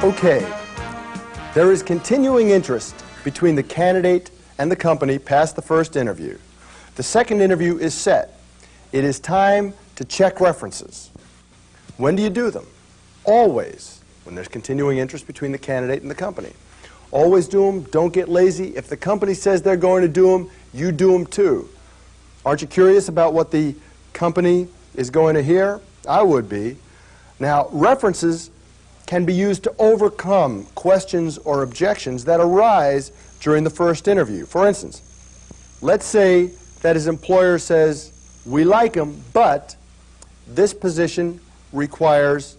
Okay, there is continuing interest between the candidate and the company past the first interview. The second interview is set. It is time to check references. When do you do them? Always, when there's continuing interest between the candidate and the company. Always do them. Don't get lazy. If the company says they're going to do them, you do them too. Aren't you curious about what the company is going to hear? I would be. Now, references can be used to overcome questions or objections that arise during the first interview. For instance, let's say that his employer says, we like him, but this position requires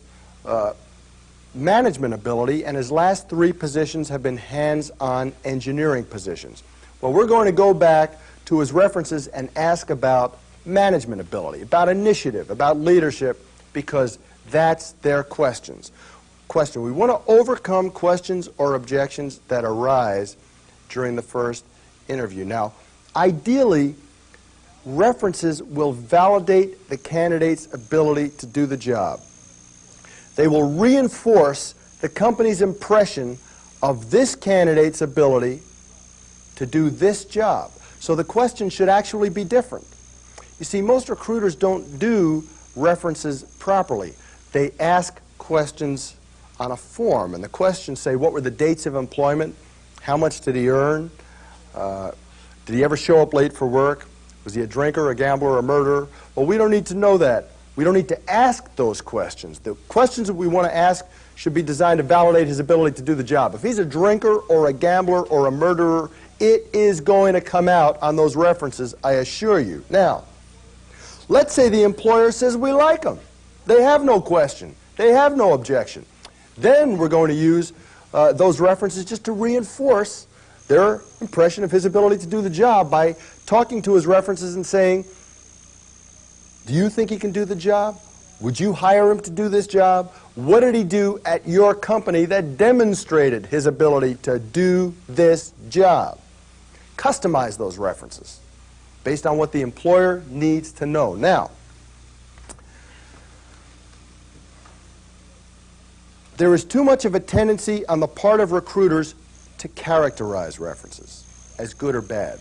management ability, and his last 3 positions have been hands-on engineering positions. Well, we're going to go back to his references and ask about management ability, about initiative, about leadership, because that's their questions. We want to overcome questions or objections that arise during the first interview. Now, ideally, references will validate the candidate's ability to do the job. They will reinforce the company's impression of this candidate's ability to do this job. So the question should actually be different. You see, most recruiters don't do references properly. They ask questions on a form, and the questions say, what were the dates of employment? How much did he earn? Did he ever show up late for work? Was he a drinker, a gambler, a murderer? Well, we don't need to know that. We don't need to ask those questions. The questions that we want to ask should be designed to validate his ability to do the job. If he's a drinker or a gambler or a murderer, it is going to come out on those references, I assure you. Now, let's say the employer says we like him. They have no question. They have no objection. Then we're going to use those references just to reinforce their impression of his ability to do the job by talking to his references and saying, do you think he can do the job? Would you hire him to do this job? What did he do at your company that demonstrated his ability to do this job? Customize those references based on what the employer needs to know. Now, there is too much of a tendency on the part of recruiters to characterize references as good or bad.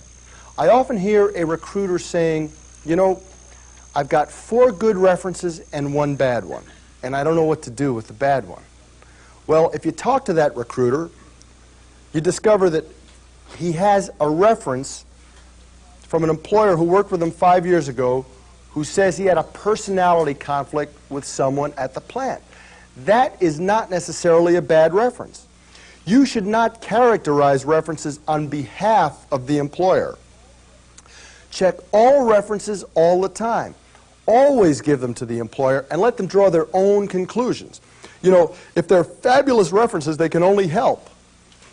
I often hear a recruiter saying, you know, I've got 4 good references and 1 bad one, and I don't know what to do with the bad one. Well, if you talk to that recruiter, you discover that he has a reference from an employer who worked with him 5 years ago who says he had a personality conflict with someone at the plant. That is not necessarily a bad reference. You should not characterize references on behalf of the employer. Check all references all the time. Always give them to the employer and let them draw their own conclusions. You know, if they're fabulous references, they can only help.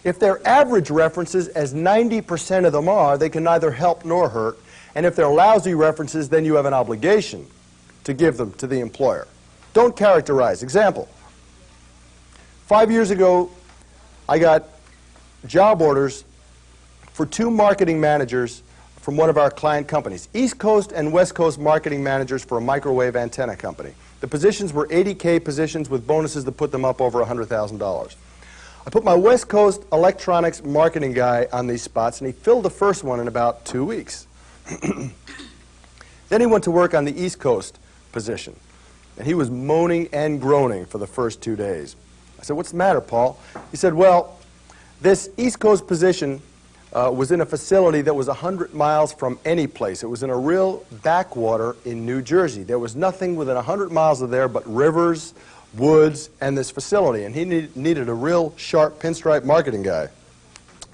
If they're average references, as 90% of them are, they can neither help nor hurt. And if they're lousy references, then you have an obligation to give them to the employer. Don't characterize. Example, 5 years ago, I got job orders for 2 marketing managers from one of our client companies, East Coast and West Coast marketing managers for a microwave antenna company. The positions were $80K positions with bonuses that put them up over $100,000. I put my West Coast electronics marketing guy on these spots, and he filled the first one in about 2 weeks. Then he went to work on the East Coast position, and he was moaning and groaning for the first 2 days. I said, what's the matter, Paul? He said, well, this East Coast position was in a facility that was 100 miles from any place. It was in a real backwater in New Jersey. There was nothing within 100 miles of there but rivers, woods, and this facility. And he needed a real sharp pinstripe marketing guy.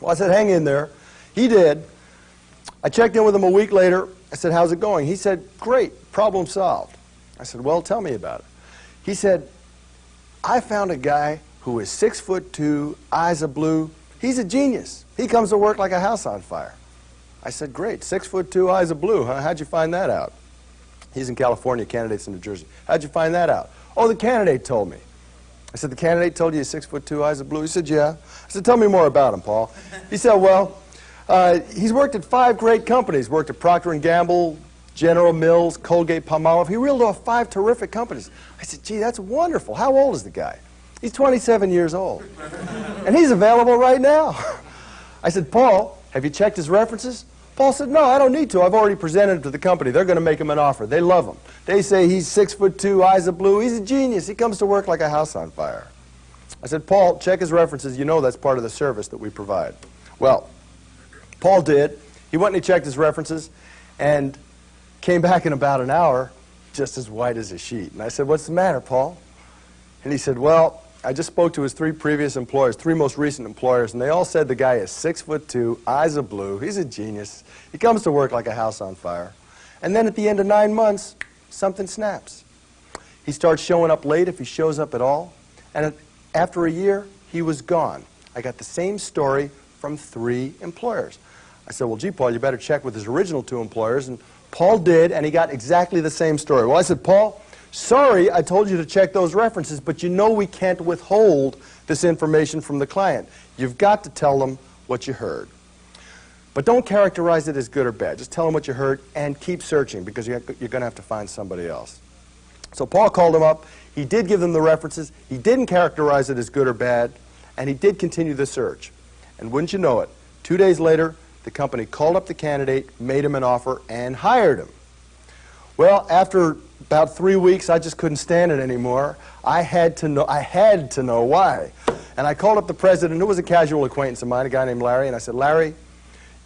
Well, I said, hang in there. He did. I checked in with him a week later. I said, how's it going? He said, great, problem solved. I said, well, tell me about it. He said, I found a guy who is 6'2", eyes are blue. He's a genius. He comes to work like a house on fire. I said, great, 6'2", eyes are blue, huh? How'd you find that out? He's in California, candidate's in New Jersey. How'd you find that out? Oh, the candidate told me. I said, the candidate told you he's 6'2", eyes are blue? He said, yeah. I said, tell me more about him, Paul. He said, well, he's worked at 5 great companies. Worked at Procter & Gamble, General Mills, Colgate-Palmolive. He reeled off 5 terrific companies. I said, gee, that's wonderful. How old is the guy? He's 27 years old. And he's available right now. I said, Paul, have you checked his references? Paul said, no, I don't need to. I've already presented him to the company. They're going to make him an offer. They love him. They say he's 6'2", eyes of blue. He's a genius. He comes to work like a house on fire. I said, Paul, check his references. You know that's part of the service that we provide. Well, Paul did. He went and he checked his references and came back in about an hour just as white as a sheet. And I said, what's the matter, Paul? And he said, well, I just spoke to his three previous employers, three most recent employers, and they all said the guy is 6'2", eyes of blue, he's a genius, he comes to work like a house on fire. And then at the end of 9 months, something snaps. He starts showing up late if he shows up at all, and after a year, he was gone. I got the same story from 3 employers. I said, well, gee, Paul, you better check with his original 2 employers, and Paul did, and he got exactly the same story. Well, I said, Paul, sorry, I told you to check those references, but you know we can't withhold this information from the client. You've got to tell them what you heard. But don't characterize it as good or bad. Just tell them what you heard and keep searching because you're going to have to find somebody else. So Paul called him up. He did give them the references. He didn't characterize it as good or bad, and he did continue the search. And wouldn't you know it, 2 days later, the company called up the candidate, made him an offer, and hired him. Well, after about 3 weeks, I just couldn't stand it anymore. I had to know why. And I called up the president, who was a casual acquaintance of mine, a guy named Larry, and I said, Larry,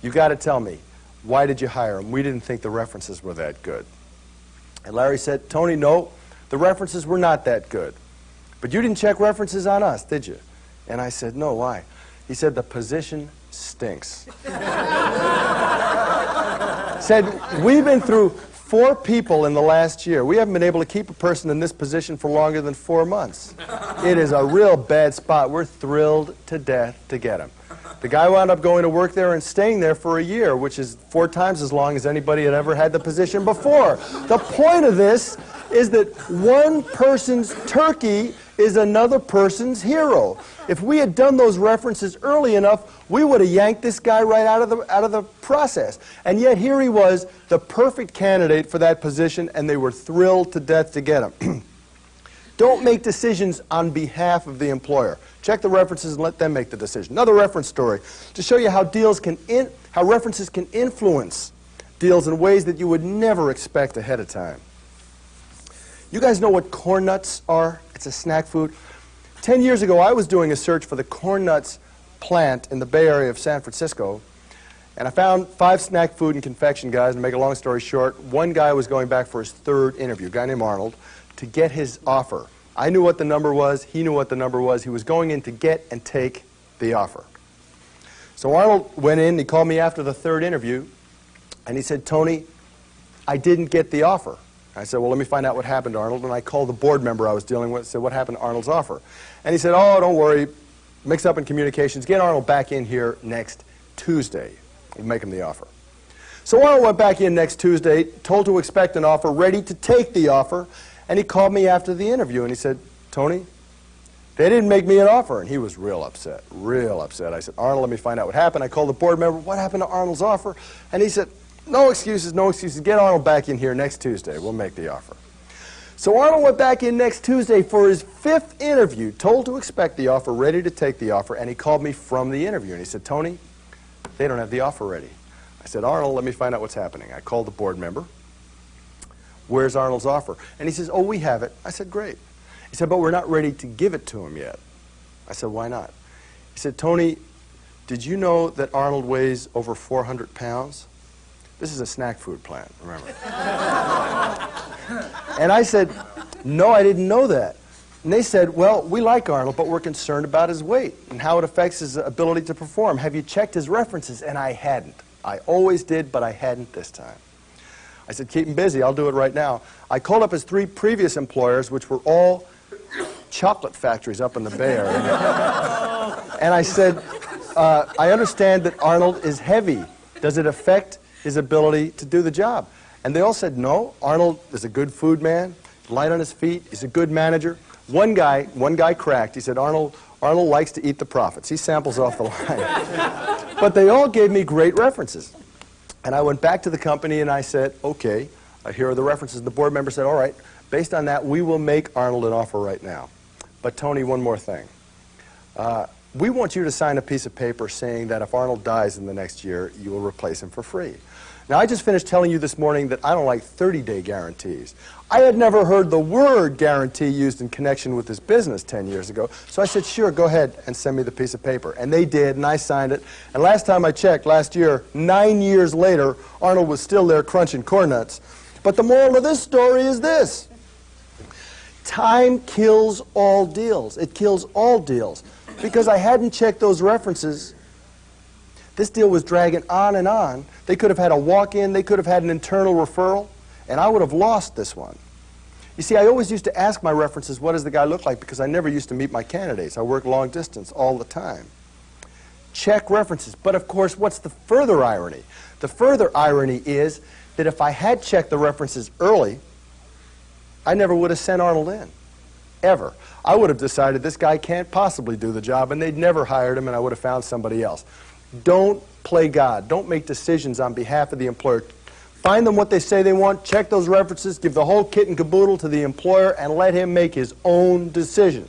you got to tell me, why did you hire him? We didn't think the references were that good. And Larry said, Tony, no, the references were not that good. But you didn't check references on us, did you? And I said, no, why? He said, the position stinks. Said, we've been through 4 people in the last year. We haven't been able to keep a person in this position for longer than 4 months. It is a real bad spot. We're thrilled to death to get him. The guy wound up going to work there and staying there for a year, which is 4 times as long as anybody had ever had the position before. The point of this is that one person's turkey is another person's hero. If we had done those references early enough, we would have yanked this guy right out of the process. And yet here he was, the perfect candidate for that position, and they were thrilled to death to get him. Don't make decisions on behalf of the employer. Check the references and let them make the decision. Another reference story to show you how how references can influence deals in ways that you would never expect ahead of time. You guys know what corn nuts are? It's a snack food. 10 years ago, I was doing a search for the corn nuts plant in the Bay Area of San Francisco, and I found 5 snack food and confection guys. To make a long story short, one guy was going back for his 3rd interview, a guy named Arnold, to get his offer. I knew what the number was. He knew what the number was. He was going in to get and take the offer. So Arnold went in. He called me after the 3rd interview, and he said, Tony, I didn't get the offer. I said, well, let me find out what happened, Arnold. And I called the board member I was dealing with and said, what happened to Arnold's offer? And he said, oh, don't worry. Mix up in communications. Get Arnold back in here next Tuesday. We'll make him the offer. So Arnold went back in next Tuesday, told to expect an offer, ready to take the offer. And he called me after the interview, and he said, Tony, they didn't make me an offer. And he was real upset, real upset. I said, Arnold, let me find out what happened. I called the board member, what happened to Arnold's offer? And he said, no excuses, no excuses. Get Arnold back in here next Tuesday. We'll make the offer. So Arnold went back in next Tuesday for his 5th interview, told to expect the offer, ready to take the offer, and he called me from the interview. And he said, Tony, they don't have the offer ready. I said, Arnold, let me find out what's happening. I called the board member. Where's Arnold's offer? And he says, oh, we have it. I said, great. He said, but we're not ready to give it to him yet. I said, why not? He said, Tony, did you know that Arnold weighs over 400 pounds? This is a snack food plant, remember. And I said, no, I didn't know that. And they said, well, we like Arnold, but we're concerned about his weight and how it affects his ability to perform. Have you checked his references? And I hadn't. I always did, but I hadn't this time. I said, keep him busy. I'll do it right now. I called up his 3 previous employers, which were all chocolate factories up in the Bay Area. And I said, I understand that Arnold is heavy. Does it affect his ability to do the job? And they all said, no, Arnold is a good food man, light on his feet, he's a good manager. One guy cracked. He said, Arnold likes to eat the profits. He samples off the line. But they all gave me great references. And I went back to the company and I said, okay, here are the references. The board member said, all right, based on that, we will make Arnold an offer right now. But Tony, one more thing. We want you to sign a piece of paper saying that if Arnold dies in the next year, you will replace him for free. Now, I just finished telling you this morning that I don't like 30-day guarantees. I had never heard the word guarantee used in connection with this business 10 years ago, so I said, sure, go ahead and send me the piece of paper. And they did, and I signed it. And last time I checked, last year, 9 years later, Arnold was still there crunching corn nuts. But the moral of this story is this. Time kills all deals. It kills all deals. Because I hadn't checked those references, this deal was dragging on and on. They could have had a walk-in, they could have had an internal referral, and I would have lost this one. You see, I always used to ask my references, what does the guy look like? Because I never used to meet my candidates. I worked long distance all the time. Check references. But of course, what's the further irony? The further irony is that if I had checked the references early, I never would have sent Arnold in, ever. I would have decided this guy can't possibly do the job, and they'd never hired him, and I would have found somebody else. Don't play God. Don't make decisions on behalf of the employer. Find them what they say they want, check those references, give the whole kit and caboodle to the employer, and let him make his own decision.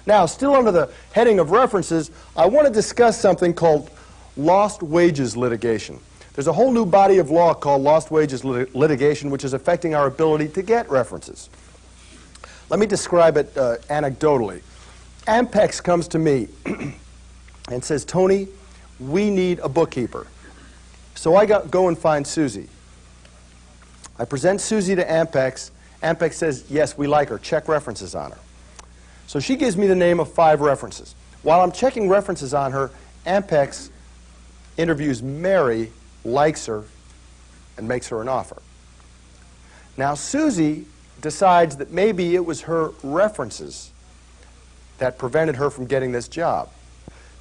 Now, still under the heading of references, I want to discuss something called lost wages litigation. There's a whole new body of law called lost wages litigation, which is affecting our ability to get references. Let me describe it anecdotally. Ampex comes to me and says, Tony, we need a bookkeeper. So I go and find Susie. I present Susie to Ampex. Ampex says, yes, we like her. Check references on her. So she gives me the name of 5 references. While I'm checking references on her, Ampex interviews Mary, likes her, and makes her an offer. Now Susie decides that maybe it was her references that prevented her from getting this job.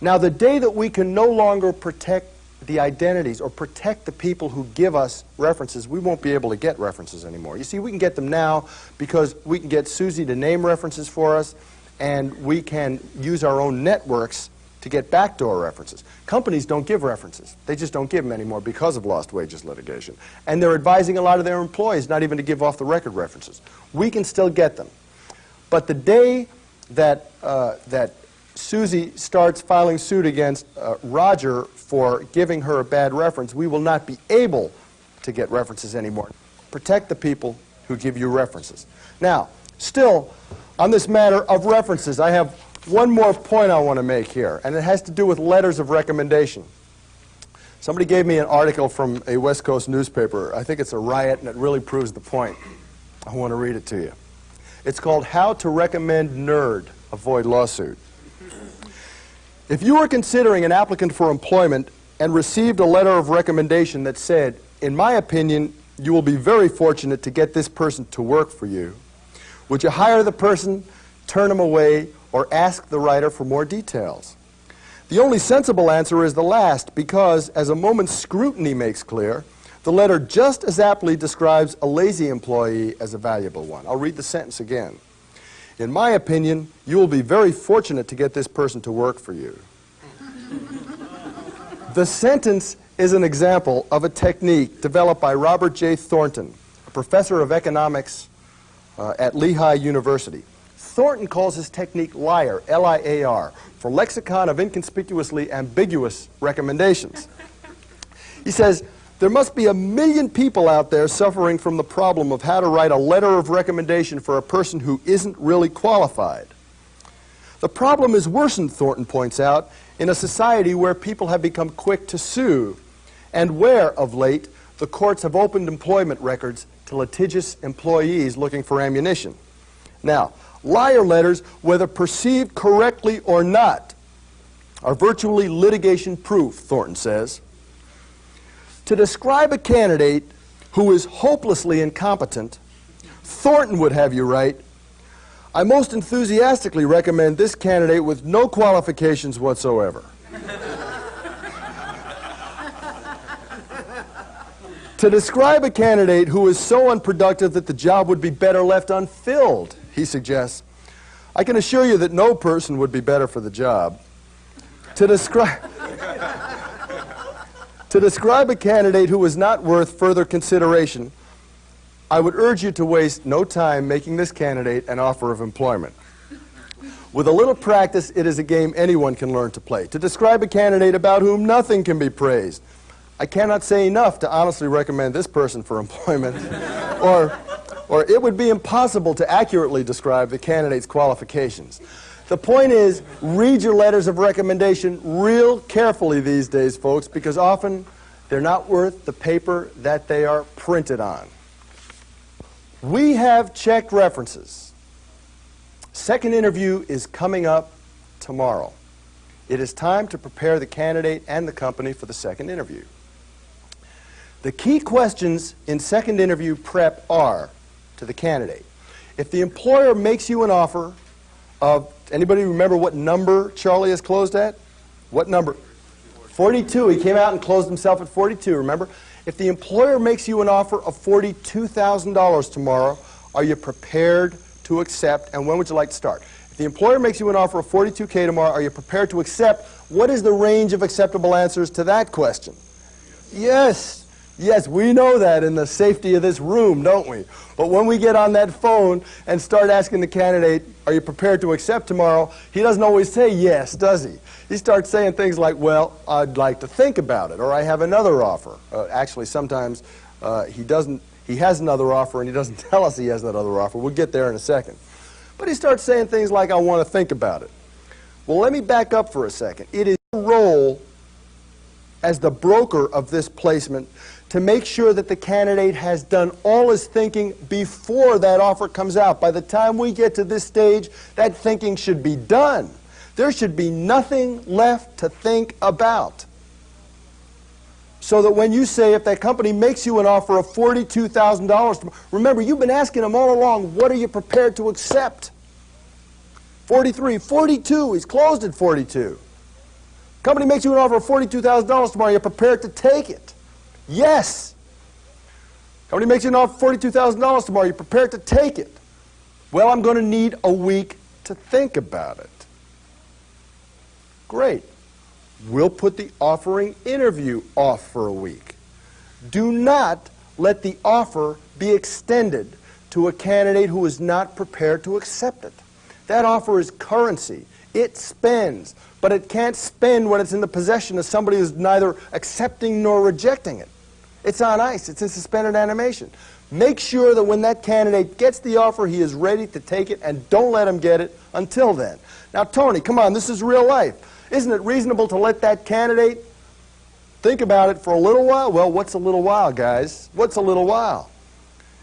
Now, the day that we can no longer protect the identities or protect the people who give us references, we won't be able to get references anymore. You see, we can get them now because we can get Susie to name references for us, and we can use our own networks to get backdoor references. Companies don't give references. They just don't give them anymore because of lost wages litigation. And they're advising a lot of their employees not even to give off-the-record references. We can still get them. But the day that Susie starts filing suit against Roger for giving her a bad reference, we will not be able to get references anymore. Protect the people who give you references. Now, still, on this matter of references, I have one more point I want to make here, and it has to do with letters of recommendation. Somebody gave me an article from a West Coast newspaper. I think it's a riot, and it really proves the point. I want to read it to you. It's called How to Recommend Nerd, Avoid Lawsuit. If you were considering an applicant for employment and received a letter of recommendation that said, in my opinion, you will be very fortunate to get this person to work for you, would you hire the person, turn him away, or ask the writer for more details? The only sensible answer is the last, because, as a moment's scrutiny makes clear, the letter just as aptly describes a lazy employee as a valuable one. I'll read the sentence again. In my opinion, you will be very fortunate to get this person to work for you. The sentence is an example of a technique developed by Robert J. Thornton, a professor of economics at Lehigh University. Thornton calls his technique LIAR, L-I-A-R, for lexicon of inconspicuously ambiguous recommendations. He says, there must be 1 million people out there suffering from the problem of how to write a letter of recommendation for a person who isn't really qualified. The problem is worsened, Thornton points out, in a society where people have become quick to sue and where, of late, the courts have opened employment records to litigious employees looking for ammunition. Now, liar letters, whether perceived correctly or not, are virtually litigation-proof, Thornton says. To describe a candidate who is hopelessly incompetent, Thornton would have you write, I most enthusiastically recommend this candidate with no qualifications whatsoever. To describe a candidate who is so unproductive that the job would be better left unfilled, he suggests, I can assure you that no person would be better for the job. To describe a candidate who is not worth further consideration, I would urge you to waste no time making this candidate an offer of employment. With a little practice, it is a game anyone can learn to play. To describe a candidate about whom nothing can be praised. I cannot say enough to honestly recommend this person for employment. Or it would be impossible to accurately describe the candidate's qualifications. The point is, read your letters of recommendation real carefully these days, folks, because often they're not worth the paper that they are printed on. We have checked references. Second interview is coming up tomorrow. It is time to prepare the candidate and the company for the second interview. The key questions in second interview prep are to the candidate. If the employer makes you an offer of, anybody remember what number Charlie has closed at? What number? 42. He came out and closed himself at 42, remember? If the employer makes you an offer of $42,000 tomorrow, are you prepared to accept, and when would you like to start? If the employer makes you an offer of $42K tomorrow, are you prepared to accept? What is the range of acceptable answers to that question? Yes. Yes, we know that in the safety of this room, don't we? But when we get on that phone and start asking the candidate, are you prepared to accept tomorrow, he doesn't always say yes, does he? He starts saying things like, well, I'd like to think about it, or I have another offer. Actually, sometimes he has another offer and he doesn't tell us he has that other offer. We'll get there in a second. But he starts saying things like, I want to think about it. Well, let me back up for a second. It is your role as the broker of this placement to make sure that the candidate has done all his thinking before that offer comes out. By the time we get to this stage, that thinking should be done. There should be nothing left to think about. So that when you say, if that company makes you an offer of $42,000, remember, you've been asking them all along, what are you prepared to accept? 43, 42, he's closed at 42. Company makes you an offer of $42,000 tomorrow, you're prepared to take it. Yes. Company makes you an offer of $42,000 tomorrow, you're prepared to take it. Well, I'm going to need a week to think about it. Great. We'll put the offering interview off for a week. Do not let the offer be extended to a candidate who is not prepared to accept it. That offer is currency. It spends, but it can't spend when it's in the possession of somebody who's neither accepting nor rejecting it. It's on ice. It's in suspended animation. Make sure that when that candidate gets the offer, he is ready to take it, and don't let him get it until then. Now, Tony, come on, this is real life. Isn't it reasonable to let that candidate think about it for a little while? Well, what's a little while, guys? What's a little while?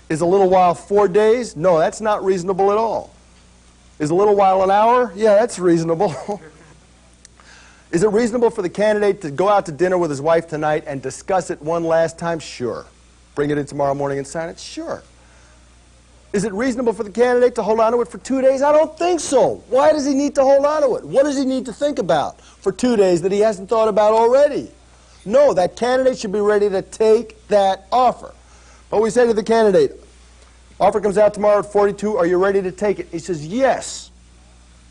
Is a little while 4 days? No, that's not reasonable at all. Is a little while an hour? Yeah, that's reasonable. Is it reasonable for the candidate to go out to dinner with his wife tonight and discuss it one last time? Sure. Bring it in tomorrow morning and sign it? Sure. Is it reasonable for the candidate to hold on to it for 2 days? I don't think so. Why does he need to hold on to it? What does he need to think about for 2 days that he hasn't thought about already? No, that candidate should be ready to take that offer. But we say to the candidate, offer comes out tomorrow at 42, are you ready to take it? He says, yes.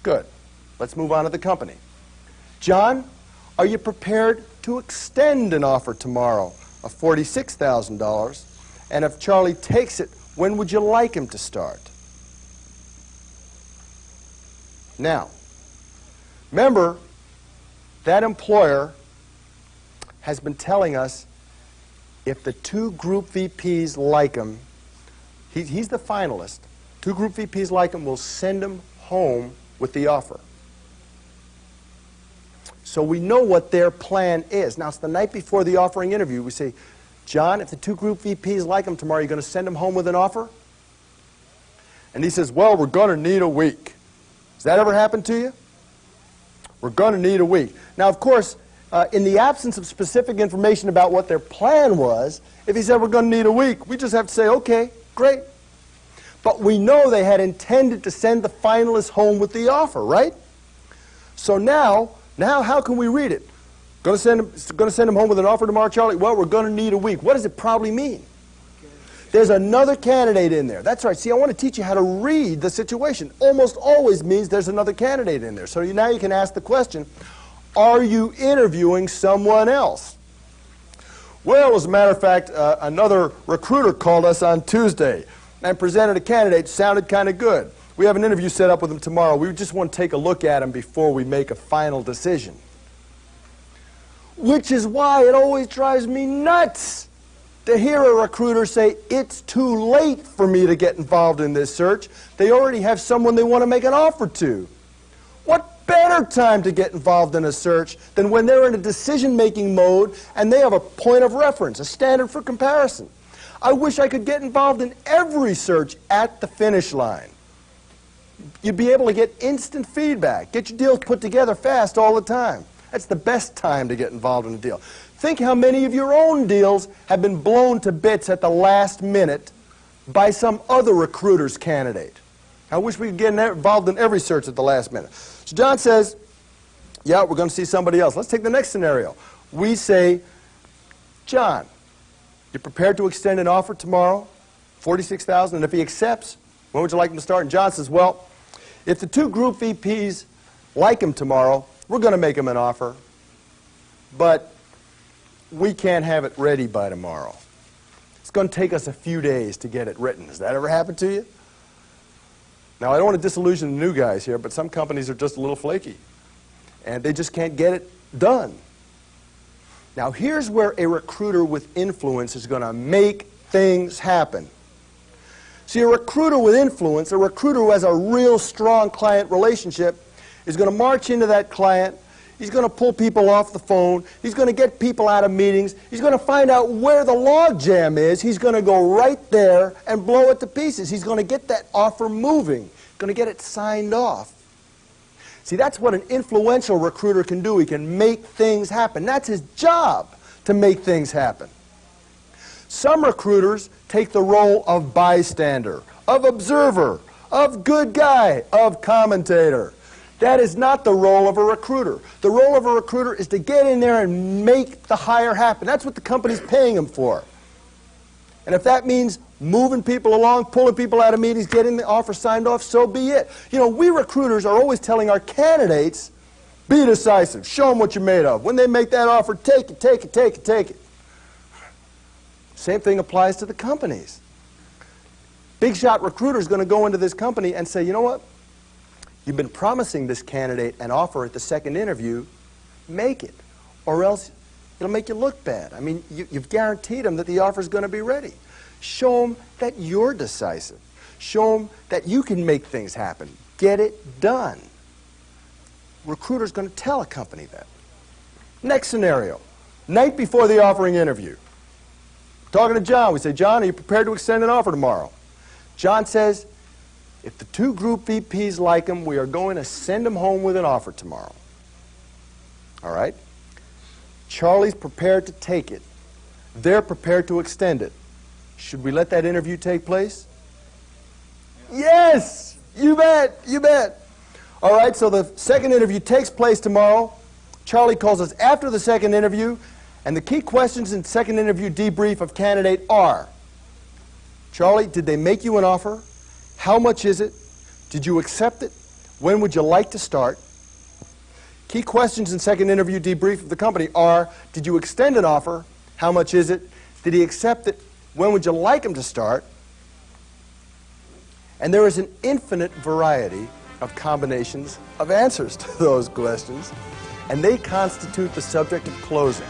Good. Let's move on to the company. John, are you prepared to extend an offer tomorrow of $46,000? And if Charlie takes it, when would you like him to start? Now, remember, that employer has been telling us if the two group VPs like him, he's the finalist, two group VPs like him, will send him home with the offer. So we know what their plan is. Now, it's the night before the offering interview. We say, John, if the two group VPs like him tomorrow, you're going to send him home with an offer? And he says, well, we're going to need a week. Has that ever happened to you? We're going to need a week. Now, of course, in the absence of specific information about what their plan was, if he said we're going to need a week, we just have to say, okay, great. But we know they had intended to send the finalists home with the offer, right? So now how can we read it? Going to send him home with an offer tomorrow, Charlie? Well, we're going to need a week. What does it probably mean? There's another candidate in there. That's right. See, I want to teach you how to read the situation. Almost always means there's another candidate in there. So now you can ask the question, are you interviewing someone else? Well, as a matter of fact, another recruiter called us on Tuesday and presented a candidate, sounded kind of good. We have an interview set up with him tomorrow. We just want to take a look at him before we make a final decision. Which is why it always drives me nuts to hear a recruiter say, it's too late for me to get involved in this search. They already have someone they want to make an offer to. What better time to get involved in a search than when they're in a decision-making mode and they have a point of reference, a standard for comparison. I wish I could get involved in every search at the finish line. You'd be able to get instant feedback, get your deals put together fast all the time. That's the best time to get involved in a deal. Think how many of your own deals have been blown to bits at the last minute by some other recruiter's candidate. I wish we could get involved in every search at the last minute. So John says, yeah, we're going to see somebody else. Let's take the next scenario. We say, John, you're prepared to extend an offer tomorrow, $46,000, and if he accepts, when would you like him to start? And John says, well, if the two group VPs like him tomorrow, we're going to make him an offer, but we can't have it ready by tomorrow. It's going to take us a few days to get it written. Has that ever happened to you? Now, I don't want to disillusion the new guys here, but some companies are just a little flaky, and they just can't get it done. Now, here's where a recruiter with influence is going to make things happen. See, a recruiter with influence, a recruiter who has a real strong client relationship, is going to march into that client. He's going to pull people off the phone. He's going to get people out of meetings. He's going to find out where the log jam is. He's going to go right there and blow it to pieces. He's going to get that offer moving. Going to get it signed off. See, that's what an influential recruiter can do. He can make things happen. That's his job, to make things happen. Some recruiters take the role of bystander, of observer, of good guy, of commentator. That is not the role of a recruiter. The role of a recruiter is to get in there and make the hire happen. That's what the company's paying him for. And if that means moving people along, pulling people out of meetings, getting the offer signed off, so be it. You know, we recruiters are always telling our candidates, be decisive, show them what you're made of. When they make that offer, take it, take it, take it, take it. Same thing applies to the companies. Big shot recruiter is going to go into this company and say, you know what? You've been promising this candidate an offer at the second interview, make it, or else it'll make you look bad. I mean, you've guaranteed them that the offer is going to be ready. Show them that you're decisive. Show them that you can make things happen. Get it done. Recruiter's going to tell a company that. Next scenario, night before the offering interview. Talking to John, we say, John, are you prepared to extend an offer tomorrow? John says, if the two group VPs like him, we are going to send him home with an offer tomorrow. All right? Charlie's prepared to take it. They're prepared to extend it. Should we let that interview take place? Yes! You bet! You bet! All right, so the second interview takes place tomorrow. Charlie calls us after the second interview, and the key questions in second interview debrief of candidate are, Charlie, did they make you an offer? How much is it? Did you accept it? When would you like to start? Key questions in second interview debrief of the company are, did you extend an offer? How much is it? Did he accept it? When would you like him to start? And there is an infinite variety of combinations of answers to those questions, and they constitute the subject of closing.